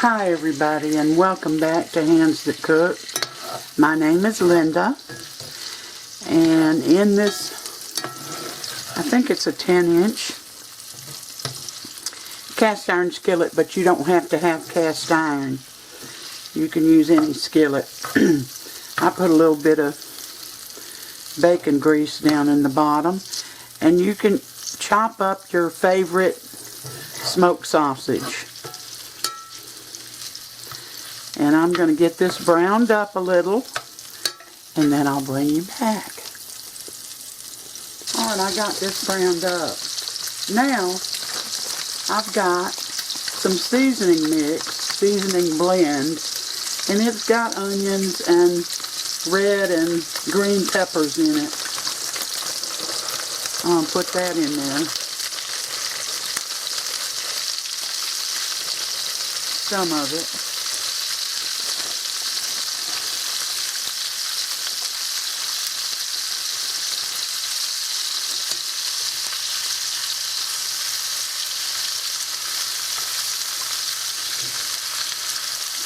Hi everybody, and welcome back to Handsthatcook. My name is Linda, and in this, I think it's a 10-inch cast iron skillet, but you don't have to have cast iron. You can use any skillet. I put a little bit of bacon grease down in the bottom, and you can chop up your favorite smoked sausage. And I'm going to get this browned up a little, and then I'll bring you back. Alright, I got this browned up. Now, I've got some seasoning mix, seasoning blend, and it's got onions and red and green peppers in it. I'll put that in there. Some of it.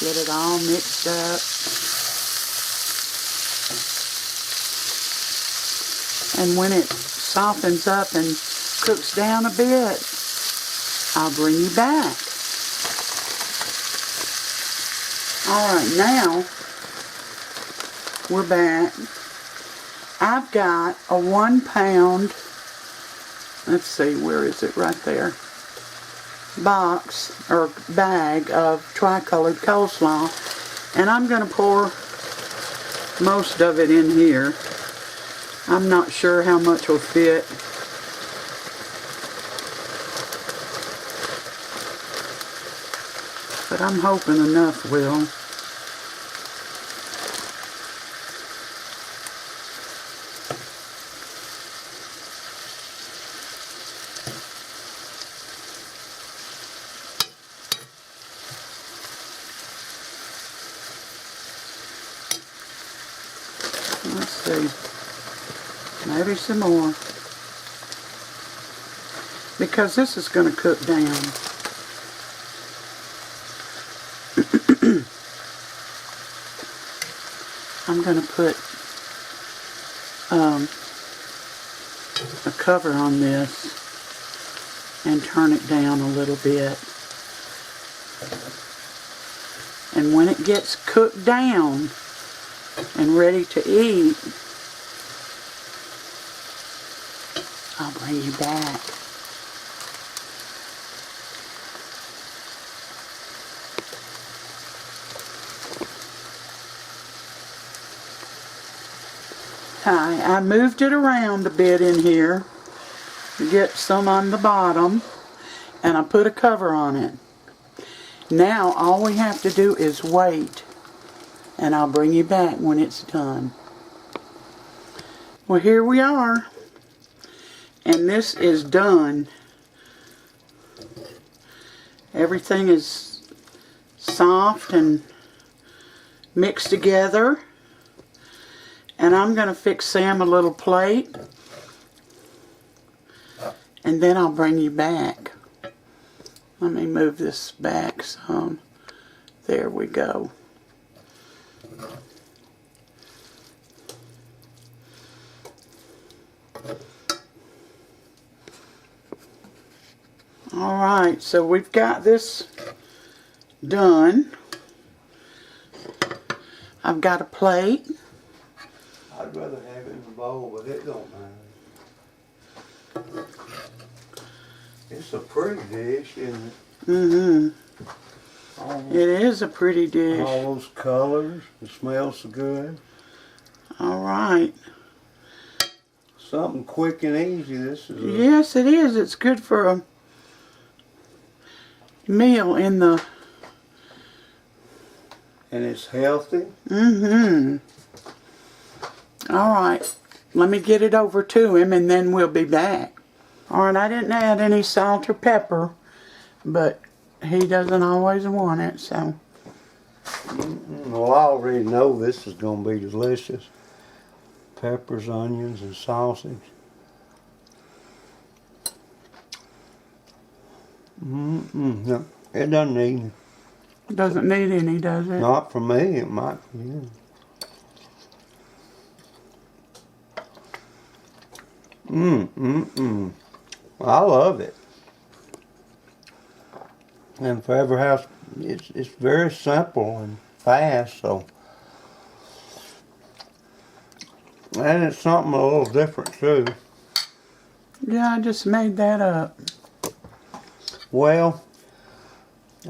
Get it all mixed up. And when it softens up and cooks down a bit, I'll bring you back. Alright, now we're back. I've got a 1 pound, let's see, where is it? Right there. Box or bag of tricolored coleslaw, and I'm going to pour most of it in here. I'm not sure how much will fit. But I'm hoping enough will. Let's see, maybe some more, because this is going to cook down. I'm going to put a cover on this and turn it down a little bit. And when it gets cooked down and ready to eat, I'll bring you back. Hi, I moved it around a bit in here to get some on the bottom, and I put a cover on it. Now all we have to do is wait, and I'll bring you back when it's done. Well, here we are, and this is done. Everything is soft and mixed together, and I'm going to fix Sam a little plate, and then I'll bring you back. Let me move this back some. There we go. Alright, so we've got this done. I've got a plate. I'd rather have it in a bowl, but it don't matter. It's a pretty dish, isn't it? Mm-hmm. It is a pretty dish. All those colors. It smells so good. Alright. Something quick and easy. This is. Yes, it is. It's good for a meal in the... And it's healthy. Mm-hmm. Alright. Let me get it over to him, and then we'll be back. Alright, I didn't add any salt or pepper, but he doesn't always want it, so. Well, I already know this is going to be delicious. Peppers, onions, and sausage. No, it doesn't need Doesn't need any, does it? Not for me, it might for you. I love it. And Forever House, it's very simple and fast, so. And it's something a little different too. Yeah, I just made that up. Well,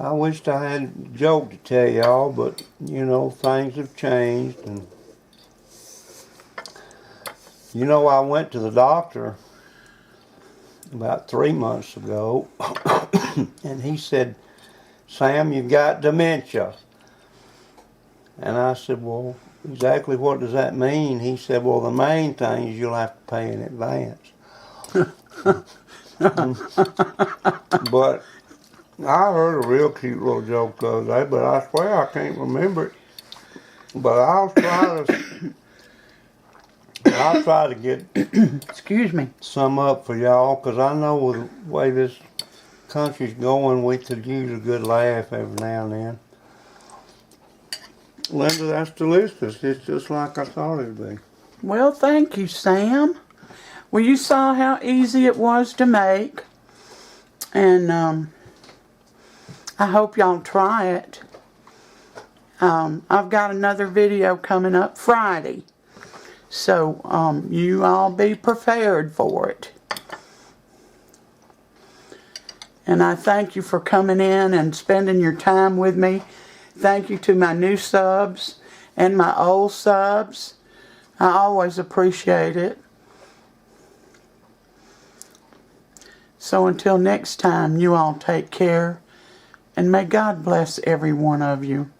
I wished I had a joke to tell y'all, but you know, things have changed. And you know, I went to the doctor about 3 months ago, and he said, "Sam, you've got dementia." And I said, "Well, exactly what does that mean?" He said, "Well, the main thing is you'll have to pay in advance." But I heard a real cute little joke the other day, but I swear I can't remember it. But I'll try to get Excuse me. some up for y'all, because I know with the way this country's going, we could use a good laugh every now and then. Linda, that's delicious. It's just like I thought it'd be. Well, thank you, Sam. Well, you saw how easy it was to make. And I hope y'all try it. I've got another video coming up Friday. So you all be prepared for it. And I thank you for coming in and spending your time with me. Thank you to my new subs and my old subs. I always appreciate it. So until next time, you all take care, and may God bless every one of you.